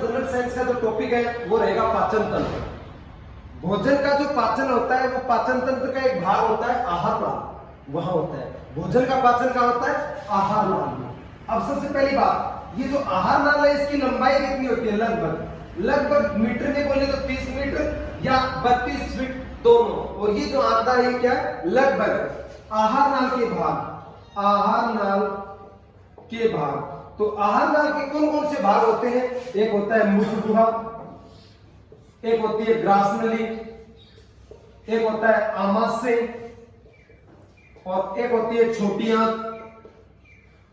General science का जो topic है वो रहेगा पाचन तंत्र। भोजन का जो पाचन होता है वो पाचन तंत्र का एक भाग होता है आहार नाल, वहां होता है भोजन का पाचन का होता है आहार नाल में। अब सबसे पहली बात, ये जो आहार नाल है इसकी लंबाई कितनी होती है? लगभग मीटर में बोले तो 30 मीटर या 32 फीट दोनों। और ये जो आंकड़ा है क्या है? लगभग आहार नाल के भाग, आहार नाल के भाग। तो आहार नाल के कौन कौन से भाग होते हैं? एक होता है मुख गुहा, एक होती है ग्रासनली, एक होता है आमाशय, और एक होती है छोटी आंत,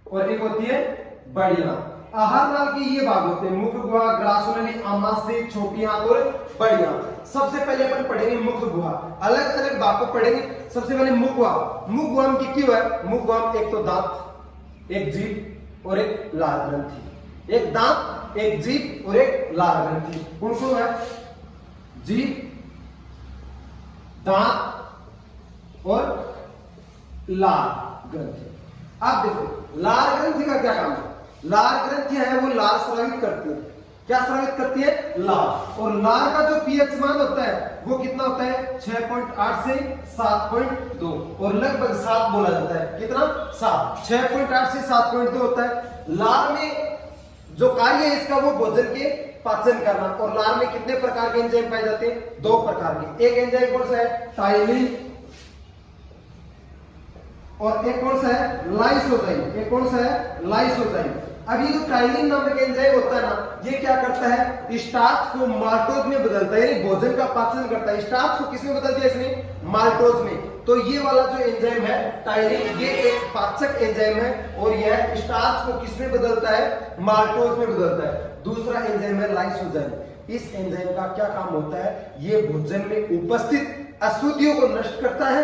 और एक होती है बड़ी आंत। आहार नाल के ये भाग होते हैं मुख गुहा, ग्रासनली, आमाशय, छोटी आंत और बड़ी आंत। सबसे पहले अपन पढ़ेंगे मुख गुहा, अलग अलग भाग को पढ़ेंगे। सबसे पहले मुख गुहा। मुख गुहा में क्यों है? मुख गुहा में एक तो दांत, एक जीभ और एक लार ग्रंथि। एक दांत, एक जीभ और एक लार ग्रंथि। कौन कौन है? जीभ, दांत और लार ग्रंथि। अब देखो लार ग्रंथि का क्या काम है? लार ग्रंथि है वो लार स्रावित करती है। क्या स्रावित करती है? लार। और लार का जो पीएच मान होता है वो कितना होता है? 6.8 से 7.2 और लगभग 7 बोला जाता है। कितना? 7। 6.8 से 7.2 होता है। लार में जो कार्य है इसका वो भोजन के पाचन करना। और लार में कितने प्रकार के एंजाइम पाए जाते हैं? 2 प्रकार के। एक एंजाइम कौन सा है? टाइलिन, और एक कौन सा है? लाइसोजाइम। एक कौन सा है? लाइसोजाइम। अब ये जो टाइलिन नामक एंजाइम होता है ना, ये क्या करता है? स्टार्च को माल्टोज में बदलता है, यानी भोजन का पाचन करता है। स्टार्च को किसमें बदल दिया इसने? माल्टोज में। तो ये वाला जो एंजाइम है टाइलिन, ये एक पाचक एंजाइम है और यह स्टार्च को किसमें बदलता है? माल्टोज में बदलता है। दूसरा एंजाइम है लाइसोजाइम। इस एंजाइम का क्या काम होता है? ये भोजन में उपस्थित अशुद्धियों को नष्ट करता है।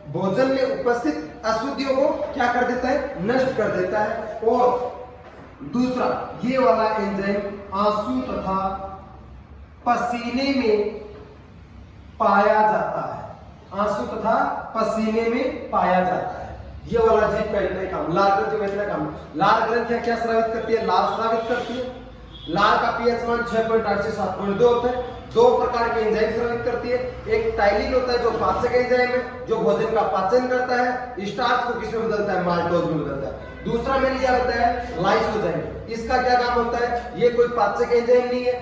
भोजन में उपस्थित अशुद्धियों को क्या कर देता है? नष्ट कर देता है। और दूसरा ये वाला एंजाइम आंसू तथा पसीने में पाया जाता है। आंसू तथा पसीने में पाया जाता है। ये वाला जीभ का इतना काम, लार ग्रंथि का इतना काम। लार ग्रंथि क्या स्रावित करती है? लार स्रावित करती है। लार का पीएच मान 6.8 से 7.2 होता है। 2 प्रकार के एंजाइम स्रावित करती है। एक टाइलिन होता है जो पाचक एंजाइम है, जो भोजन का पाचन करता है। स्टार्च को किसमें बदलता है? माल्टोज में बदलता है। दूसरा मैंने क्या बताया? लाइसोजाइम। इसका क्या काम होता है? ये कोई पाचक एंजाइम नहीं है।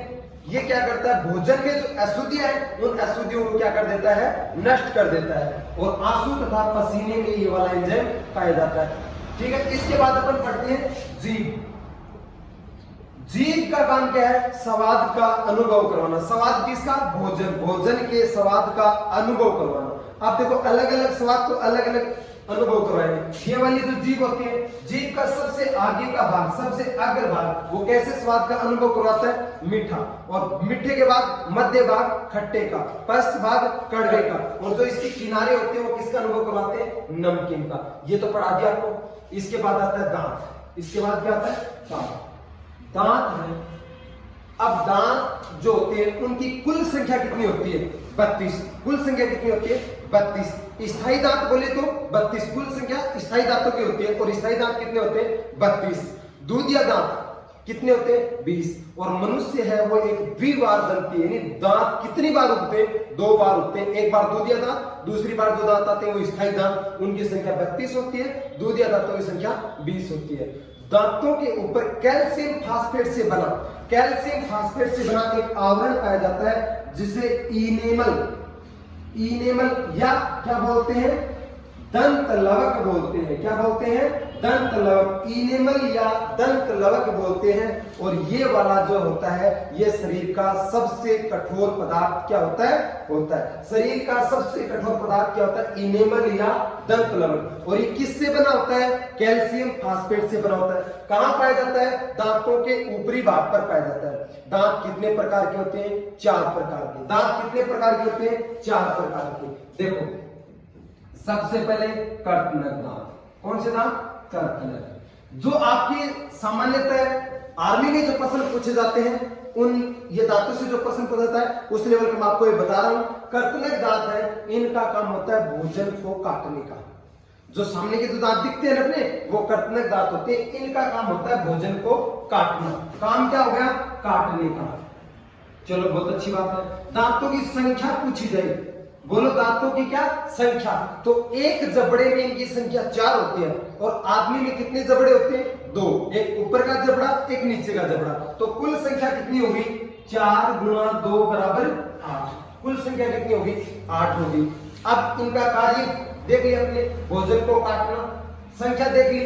ये क्या करता है? भोजन में जो अशुद्धियां हैं उन अशुद्धियों को क्या कर देता है? नष्ट कर देता है। और आंसू तथा पसीने में ये वाला एंजाइम पाया जाता है। ठीक है। इसके बाद अपन पढ़ते हैं जीभ। जीभ का काम क्या है? स्वाद का अनुभव करवाना। स्वाद किसका? भोजन के स्वाद का अनुभव करवाना। आप देखो अलग अलग स्वाद को अलग अलग अनुभव करवाएंगे। ये वाली जो जीभ होती है, जीभ का सबसे आगे का भाग, सबसे अग्र भाग, वो कैसे स्वाद का अनुभव करवाता है? मीठा। और मीठे के बाद मध्य भाग खट्टे का, पश्च भाग कड़वे का, और जो इसके किनारे होते हैं वो किसका अनुभव करवाते हैं? नमकीन का। ये तो पढ़ा दिया आपको। इसके बाद आता है दांत। इसके बाद क्या आता है? दांत। दांत है। अब दांत जो होते हैं उनकी कुल संख्या कितनी होती है? 32। कुल संख्या कितनी होती है? 32। स्थायी दांत बोले तो 32। कुल संख्या स्थायी दांतों की होती है। और स्थायी दांत कितने होते हैं? 32। दूधिया दांत कितने होते हैं? 20। और मनुष्य है वो एक द्विबार दंती, यानी दांत कितनी बार उगते हैं? 2 बार उगते हैं। एक बार दूधिया दांत, दूसरी बार जो दांत आते हैं वो स्थायी दांत, उनकी संख्या 32 होती है। दूधिया दांतों की संख्या 20 होती है। दांतों के ऊपर कैल्शियम फास्फेट से बना एक आवरण पाया जाता है जिसे इनेमल या क्या बोलते हैं? दंत लवक बोलते हैं। क्या बोलते हैं? दंत लवक। इनेमल या दंत लवक बोलते हैं। और ये वाला जो होता है ये शरीर का सबसे कठोर पदार्थ क्या होता है? शरीर का सबसे कठोर पदार्थ क्या होता है? इनेमल या दंत लवक। और ये किससे बना होता है? कैल्शियम फास्फेट से बना होता है। कहां पाया जाता है? दांतों के ऊपरी भाग पर पाया जाता है। दांत कितने प्रकार के होते हैं? 4 प्रकार के। दांत कितने प्रकार के होते हैं? 4 प्रकार के। देखो सबसे पहले कर्तनक दांत। कौन से दांत? कर्तनक। जो आपके सामान्यतः आर्मी में जो प्रश्न पूछे जाते हैं उन ये दांतों से जो प्रश्न पूछा जाता है उस लेवल का मैं आपको ये बता रहा हूं। कर्तनक दांत है, इनका काम होता है भोजन को काटने का। जो सामने के जो दांत दिखते हैं अपने वो कर्तनक दांत होते हैं। इनका काम होता है भोजन को काटना। काम क्या हो गया? काटने का। चलो बहुत अच्छी बात है। दांतों की संख्या पूछी जाए, बोलो दांतों की क्या संख्या। तो एक जबड़े में इनकी संख्या 4 होती है और आदमी में कितने जबड़े होते हैं? 2, एक ऊपर का जबड़ा, एक नीचे का जबड़ा। तो कुल संख्या कितनी होगी? 4 गुणा 2 बराबर 8। कुल संख्या कितनी होगी? 8 होगी। अब इनका कार्य देख लिया अपने, भोजन को काटना, संख्या देख ली।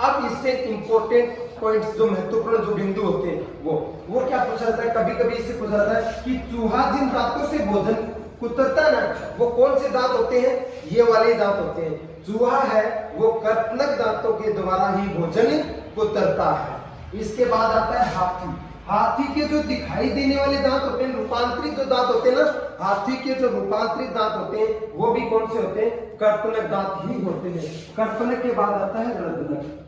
अब इससे इंपॉर्टेंट पॉइंट्स, जो महत्वपूर्ण जो बिंदु होते हैं वो क्या पूछा जाता है? कभी कभी इससे पूछा जाता है कि चूहा जिन दांतों से भोजन कुतरता है ना, वो कौन से दांत होते हैं? ये वाले दांत होते हैं। चूहा है वो कर्तनक दांतों के द्वारा ही भोजन कुतरता है। इसके बाद आता है हाथी। हाथी के जो दिखाई देने वाले दांत होते हैं, रूपांतरित जो दांत होते हैं ना, हाथी के जो रूपांतरित दांत होते हैं वो भी कौन से होते हैं? कर्तनक दांत ही होते हैं। कर्तनक के बाद आता है रदनक।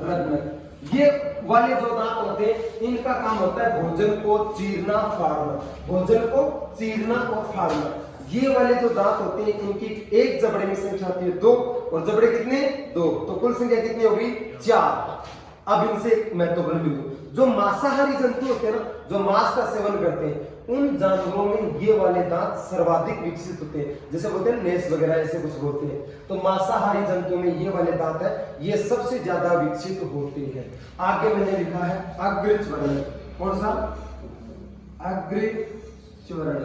रदनक ये वाले जो दांत होते हैं इनका काम होता है भोजन को चीरना फाड़ना, भोजन को चीरना और फाड़ना। ये वाले जो दांत होते हैं इनकी एक जबड़े में संख्या होती है 2 और जबड़े कितने? 2, तो कुल संख्या कितनी होगी? 4। अब इनसे महत्वपूर्ण बिंदु, जो मांसाहारी जंतु होते हैं ना, जो मांस का सेवन करते हैं, उन जानवरों में ये वाले दांत सर्वाधिक विकसित होते हैं। जैसे बोलते हैं नेस वगैरह ऐसे कुछ होते हैं, तो मांसाहारी जंतुओं में ये वाले दांत है ये सबसे ज्यादा विकसित होते हैं। आगे मैंने लिखा है अग्रच्वरण। कौन सा? अग्रच्वरण।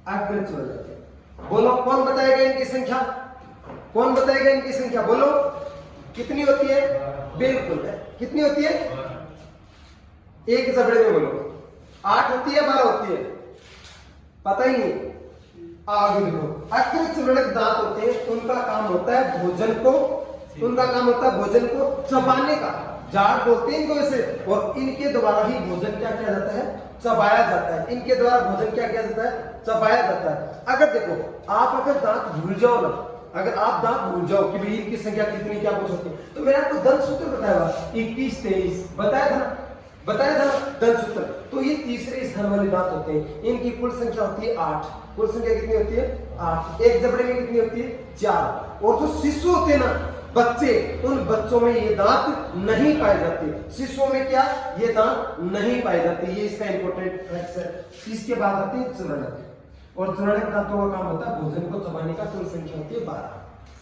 अग्रच्वरण बोलो, कौन बताएगा इनकी संख्या? कौन बताएगा इनकी संख्या? बोलो कितनी होती है? बिल्कुल है, कितनी होती है? एक जबड़े में बोलो 8 होती है 12 होती है? पता ही नहीं। आगे देखो, अग्रच्वरणक दांत होते हैं, उनका काम होता है भोजन को, उनका काम होता है भोजन को चबाने का। जाट बोलते हैं इनको वैसे, और इनके द्वारा ही भोजन क्या किया जाता है? चबाया जाता है। इनके द्वारा भोजन क्या किया जाता है? चबाया जाता है। अगर देखो आप अगर दांत भूल जाओ ना, अगर आप दांत भूल जाओ कि भाई इनकी संख्या कितनी क्या कुछ होती है, तो मैंने आपको दंत सूत्र बताया 21 23 बताया था ना, दंत सूत्र। तो ये तीसरे स्थान वाले दांत होते हैं, इनकी कुल संख्या होती है 8। कुल संख्या कितनी होती है? 8। एक जबड़े में कितनी होती है? 4। और जो शिशु होते हैं ना, बच्चे, उन बच्चों में ये दांत नहीं पाए जाते। शिशुओं में क्या? ये दांत नहीं पाए जाते। ये इसका इंपॉर्टेंट फैक्ट है। इसके बाद आते हैं चरणक, और चरणक दांतों का काम होता है भोजन को चबाने का। कुल संख्या होती है 12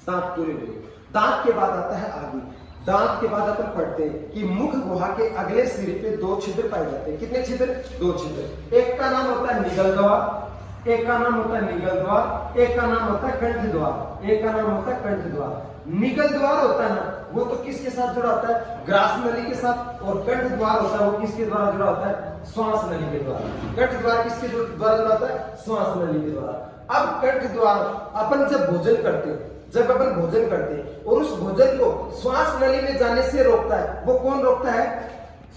दांत पूरे हुए। दांत के बाद आता है आगे। दांत के बाद अपन पढ़ते हैं कि मुख गुहा के अगले सिरे पे 2 छिद्र पाए जाते हैं। कितने छिद्र? 2 छिद्र। एक का नाम होता है निगल द्वार, एक का नाम होता है निगल द्वार, एक का नाम होता है कंठ द्वार, एक का नाम होता है कंठ द्वार। निगल द्वार होता है ना, वो तो किसके साथ जुड़ा होता है? ग्रास नली के साथ। और कंठ द्वार होता है वो किसके द्वारा जुड़ा होता है? श्वास नली के द्वारा। कंठ द्वार किसके द्वारा जुड़ा होता है? श्वास नली के द्वारा। अब कंठ द्वार अपन जब भोजन करते हैं, जब अपन भोजन करते हैं और उस भोजन को श्वास नली में जाने से रोकता है, वो कौन रोकता है?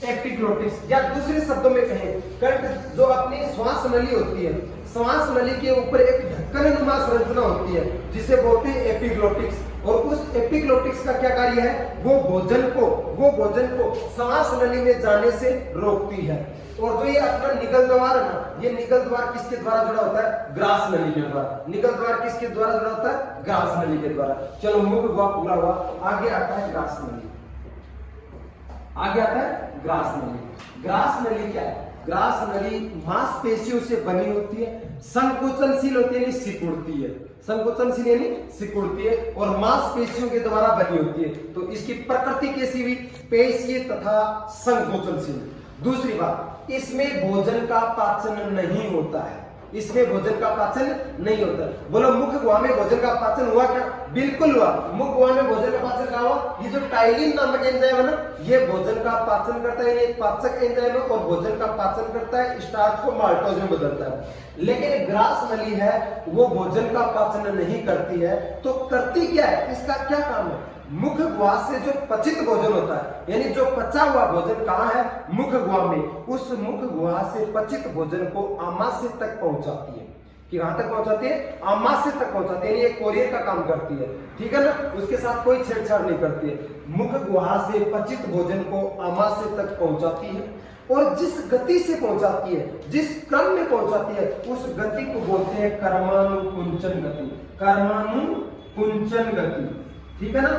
एपिग्लोटिस। या दूसरे शब्दों में कहें, कंठ जो अपनी श्वास नली होती है, श्वास नली के ऊपर एक ढक्कननुमा संरचना होती है जिसे बोलते हैं एपिग्लोटिक्स। और उस एपिग्लोटिक्स का क्या कार्य है? वो भोजन को श्वास नली में जाने से रोकती है। और जो ये अपना निगल द्वार है ना, ये निगल द्वार किसके द्वारा जुड़ा होता है? ग्रास नली के द्वारा। निगल द्वार किसके द्वारा जुड़ा होता है? ग्रास नली के द्वारा। चलो मुख हुआ पूरा हुआ, आगे आता है ग्रास नली। आगे आता है ग्रास नली। ग्रास नली क्या है? ग्रास नली मांसपेशियों से बनी होती है, संकोचनशील होती है, सिकुड़ती है। संकोचनशील यानी सिकुड़ती है और मांसपेशियों के द्वारा बनी होती है। तो इसकी प्रकृति कैसी हुई? पेशीय तथा संकोचनशील। दूसरी बात, इसमें भोजन का पाचन नहीं होता है, इसमें भोजन का पाचन नहीं होता। बोलो मुख गुहा में भोजन का पाचन हुआ क्या? बिल्कुल हुआ। मुख गुहा में भोजन का पाचन क्या हुआ? ये जो टाइलिन नामक एंजाइम है ना, ये भोजन का पाचन करता है, एक पाचक एंजाइम है और भोजन का पाचन करता है, स्टार्च को माल्टोज में बदलता है। लेकिन ग्रास नली है वो भोजन का पाचन नहीं करती है। तो करती क्या है? इसका क्या काम है? मुख गुहा से जो पचित भोजन होता है, यानी जो पचा हुआ भोजन कहाँ है? मुख गुहा में। उस मुख गुहा से पचित भोजन को आमाशय तक पहुंचाती है। कि कहां तक पहुंचाती है? आमाशय तक पहुंचाती है, ये कोरियर का काम करती है। ठीक है ना, उसके साथ कोई छेड़छाड़ नहीं करती है। मुख गुहा से पचित भोजन को आमाशय तक पहुंचाती है और जिस गति से पहुंचाती है, जिस क्रम में पहुंचाती है, उस गति को बोलते हैं कर्मानुकुंचन गति। कर्मानुकुंचन गति। ठीक है ना।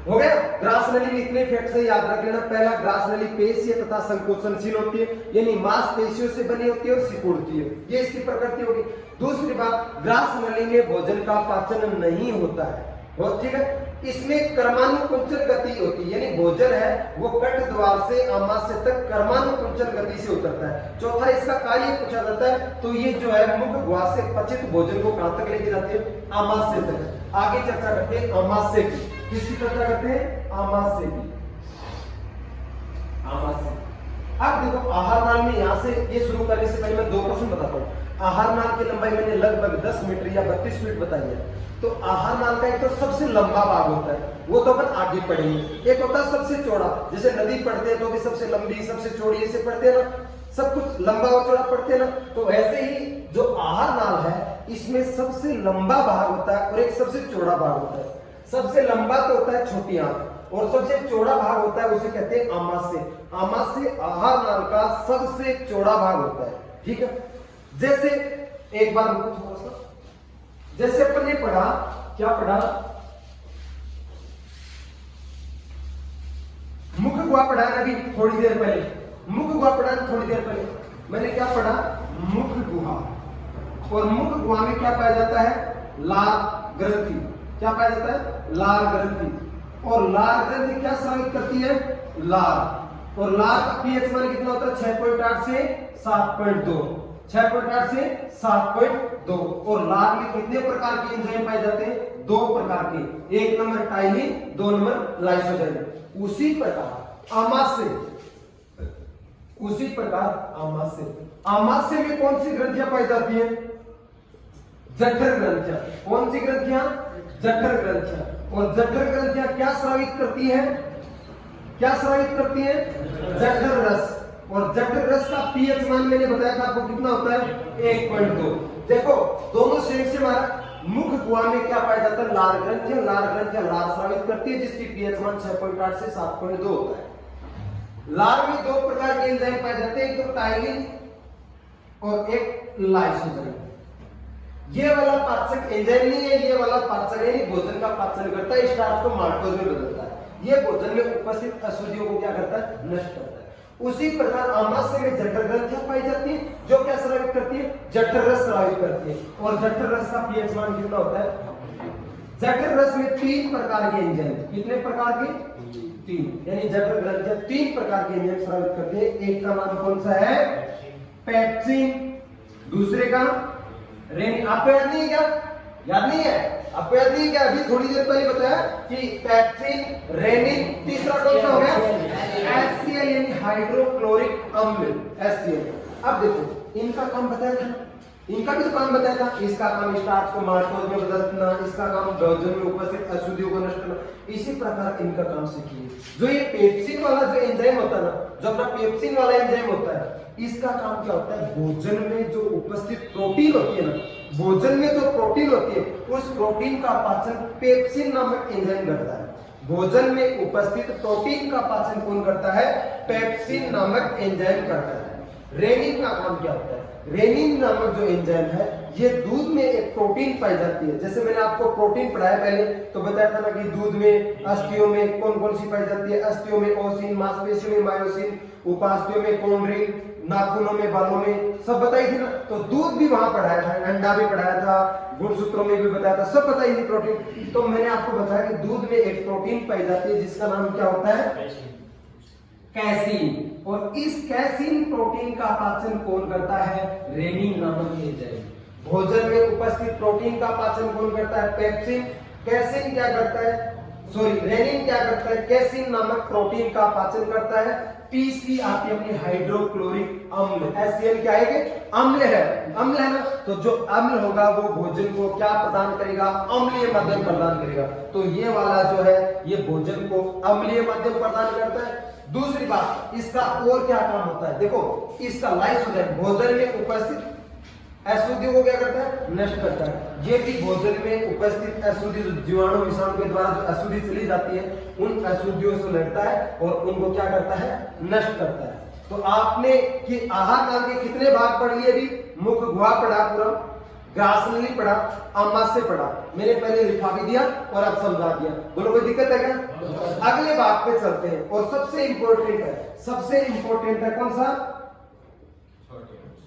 हो गया। ग्रास नली में इतने फैक्ट्स है, याद रख लेना। पहला, ग्रास नली पेशीय तथा संकोचनशील होती है, यानी मांसपेशियों से बनी होती है और सिकुड़ती है, ये इसकी प्रकृति होगी। दूसरी बात, ग्रास नली में भोजन का पाचन नहीं होता है, बहुत ठीक है। इसमें कर्मानुकुंचन गति होती है, यानी भोजन है वो कट द्वार से आमाशय तक कर्मानुकुंचन गति से उतरता है। चौथा, इसका कार्य पूछा जाता है तो ये जो है मुख गुहा से पचित भोजन को कहां तक लेके जाते हैं? आमाशय तक। आगे चर्चा करते हैं आमाशय की। किसकी चर्चा करते हैं? आमाशय की। आमाशय। अब देखो, आहार नाल में यहां से ये शुरू करने से पहले मैं दो प्रश्न बताता हूँ। आहार नाल की लंबाई मैंने लगभग 10 मीटर या 32 फीट बताई है। तो आहार नाल का एक तो सबसे लंबा भाग होता है, वो तो अपन आगे पढ़ेंगे। एक होता है सबसे चौड़ा, जैसे नदी पढ़ते हैं तो भी सबसे लंबी सबसे चौड़ी ऐसे पढ़ते हैं ना, सब कुछ लंबा और चौड़ा पढ़ते हैं ना। तो ऐसे ही जो आहार नाल है इसमें सबसे लंबा भाग होता है और एक सबसे चौड़ा भाग होता है। सबसे लंबा तो होता है छोटी आंत और सबसे चौड़ा भाग होता है उसे कहते हैं आमाशय। आमाशय आहार नाल का सबसे चौड़ा भाग होता है, ठीक है। जैसे एक बार थोड़ा सा, जैसे अपन ने पढ़ा, क्या पढ़ा? मुख गुहा पढ़ा ना अभी थोड़ी देर पहले, मुख गुहा पढ़ा थोड़ी देर पहले। मैंने क्या पढ़ा? मुख गुहा। और मुख गुहा में क्या पाया जाता है? लार ग्रंथि। क्या पाया जाता है? लार ग्रंथि। और लार ग्रंथि क्या स्रावित करती है? लार। और लार का पीएच मान कितना होता है? 6.8 से 7.2। 6.8 से 7.2। और लार में कितने प्रकार के एंजाइम पाए जाते हैं? 2 प्रकार के। एक नंबर टाइलिन, 2 नंबर लाइसोजाइम। उसी प्रकार आमाशय, उसी प्रकार आमाशय, आमाशय में कौन सी ग्रंथियां पाई जाती हैं? जठर ग्रंथियां। कौन सी ग्रंथियां? जठर ग्रंथियां। और जठर ग्रंथियां क्या स्रावित करती हैं? क्या स्रावित करती हैं? जठर रस। और जठर रस का पीएच मान मैंने बताया था आपको कितना होता है? 1.2। देखो दोनों सेम से हमारा मुख गुहा में क्या पाया जाता है? लार ग्रंथियां। लार ग्रंथियां लार स्रावित करती है जिसकी पीएच मान 6.8 से 7.2 होता है। लार में 2 प्रकार के एंजाइम पाए जाते हैं, एक तो टाइलिन और एक लाइसोजाइम। ये वाला पाचक एंजाइम नहीं है, ये वाला पाचक है, भोजन का पाचन करता है, स्टार्च को माल्टोज में बदलता है। ये भोजन में उपस्थित अशुद्धियों को क्या करता है? नष्ट करता है। उसी प्रकार आमाशय में जठर ग्रंथियां पाई जाती हैं जो क्या स्रावित करती है? जठर रस स्रावित करती है। और जठर रस का पीएच मान कितना होता है? जठर रस में 3 प्रकार के एंजाइम। कितने प्रकार के? 3। यानी जठर ग्रंथियां 3 प्रकार के एंजाइम स्रावित करती है। एक का नाम कौन सा है? पेप्सिन। दूसरे का रेनिन। आपको याद नहीं है क्या? याद नहीं है? आपको याद नहीं है क्या? अभी थोड़ी देर पहले बताया कि पेप्सिन, रेनिन, तीसरा कौन सा हो गया? HCl यानी हाइड्रोक्लोरिक अम्ल, HCl। अब देखो इनका काम बताया था, इनका भी तो काम बताया था। इसका काम स्टार्च को माल्टोज में बदलना, इसका काम भोजन में उपस्थित अशुद्धियों को नष्ट करना। इसी प्रकार इनका काम सीखिए। जो ये पेप्सिन वाला जो एंजाइम होता है ना, जो अपना पेप्सिन वाला एंजाइम होता है, इसका काम क्या होता है? भोजन में जो उपस्थित प्रोटीन होती है ना, भोजन में जो प्रोटीन होती है उस प्रोटीन का पाचन पेप्सिन नामक एंजाइम करता है। भोजन में उपस्थित प्रोटीन का पाचन कौन करता है? पेप्सिन नामक एंजाइम करता है। रेनिन का काम क्या होता है? रेनिन नामक जो एंजाइम है ये दूध में एक प्रोटीन पाई जाती है। जैसे मैंने आपको प्रोटीन पढ़ाया पहले तो बताया था ना कि दूध में, अस्थियों में कौन कौन सी पाई जाती है? अस्थियों में ओसिन, मांसपेशियों में मायोसिन, उपास्थियों में कॉन्ड्रिल, नाखूनों में, बालों में, सब बताई थी ना। तो दूध भी वहां पढ़ाया था, अंडा भी पढ़ाया था, गुणसूत्रों में भी बताया था, सब बताई थी प्रोटीन। तो मैंने आपको बताया कि दूध में एक प्रोटीन पाई जाती है जिसका नाम क्या होता है? कैसीन। और इस कैसीन प्रोटीन का पाचन कौन करता है? रेनिन नामक एंजाइम। भोजन में उपस्थित प्रोटीन का पाचन कौन करता है? पेप्सिन। कैसीन क्या करता है? सॉरी, रेनिन क्या करता है? कैसीन नामक प्रोटीन का पाचन करता है। पीस की आती है अपनी हाइड्रोक्लोरिक अम्ल। HCl क्या है? अम्ल है, अम्ल है ना। तो जो अम्ल होगा वो भोजन को क्या प्रदान करेगा? अम्लीय माध्यम प्रदान करेगा। तो ये वाला जो है ये भोजन को अम्लीय माध्यम प्रदान करता है। दूसरी बात, इसका और क्या काम होता है? देखो इसका लाइसोजाइम भोजन में उपस्थित अशुद्धियों को क्या करता है? नष्ट करता है। ये भी भोजन में उपस्थित अशुद्धि, जो जीवाणु विषाणु के द्वारा जो अशुद्धि चली जाती है उन अशुद्धियों से लड़ता है और उनको क्या करता है? नष्ट करता है। तो आपने कि आहार नाल के कितने भाग पढ़ लिए? अभी मुख गुहा पढ़ा पूरा, ग्रासनली पढ़ा, आमाशय पढ़ा, मैंने पहले लिखा भी दिया और अब समझा दिया। बोलो कोई दिक्कत है क्या? अगले भाग पे चलते हैं और सबसे इंपॉर्टेंट है कौन सा?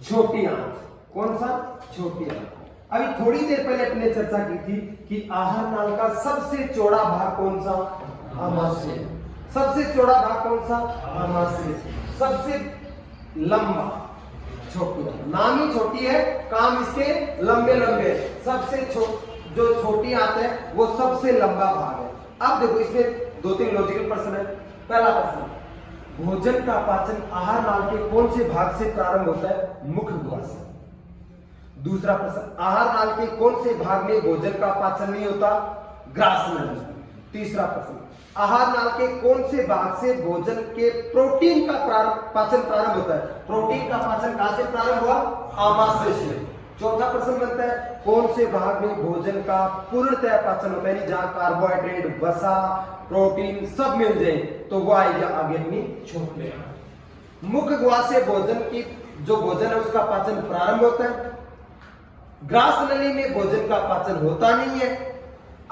छोटी आंत। कौन सा? छोटी आंत। अभी थोड़ी देर पहले अपने चर्चा की थी कि आहार नाल का सबसे चौड़ा भाग कौन सा? आमाशय। सबसे चौड़ा भाग कौन सा? आमाशय। सबसे लंबा छोटी। नाम ही छोटी है, काम इसके लंबे लंबे। सबसे जो छोटी आंत है वो सबसे लंबा भाग है। अब देखो इसमें 2-3 लॉजिकल प्रश्न है। पहला प्रश्न, भोजन का पाचन आहार नाल के कौन से भाग से प्रारंभ होता है? मुख द्वार से। दूसरा प्रश्न, आहार नाल के कौन से भाग में भोजन का पाचन नहीं होता? ग्रासनली। तीसरा प्रश्न, आहार नाल के कौन से भाग से भोजन के प्रोटीन का पाचन प्रारंभ होता है? प्रोटीन का पाचन कहां से प्रारंभ हुआ? आमाशय से। चौथा प्रश्न बनता है, कौन से भाग में भोजन का पूर्णतः पाचन होता है? जहां कार्बोहाइड्रेट, वसा, प्रोटीन सब मिल जाए तो वो आएगा आगे अपनी छोटी आंत। मुख गुहा से भोजन की जो भोजन है उसका पाचन प्रारंभ होता है। ग्रासनली में भोजन का पाचन होता नहीं है।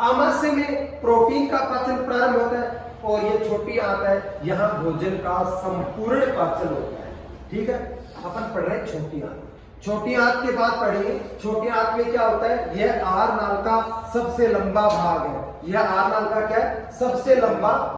आमाशय में प्रोटीन का पाचन प्रारंभ होता है और ये छोटी आंत है, यहां भोजन का संपूर्ण पाचन होता है। ठीक है, अपन पढ़ रहे हैं छोटी आंत। छोटी आंत के बाद पढ़ेंगे छोटी आंत में क्या होता है? यह आहार नाल का सबसे लंबा भाग है। यह आहार नाल का क्या है? सबसे लंबा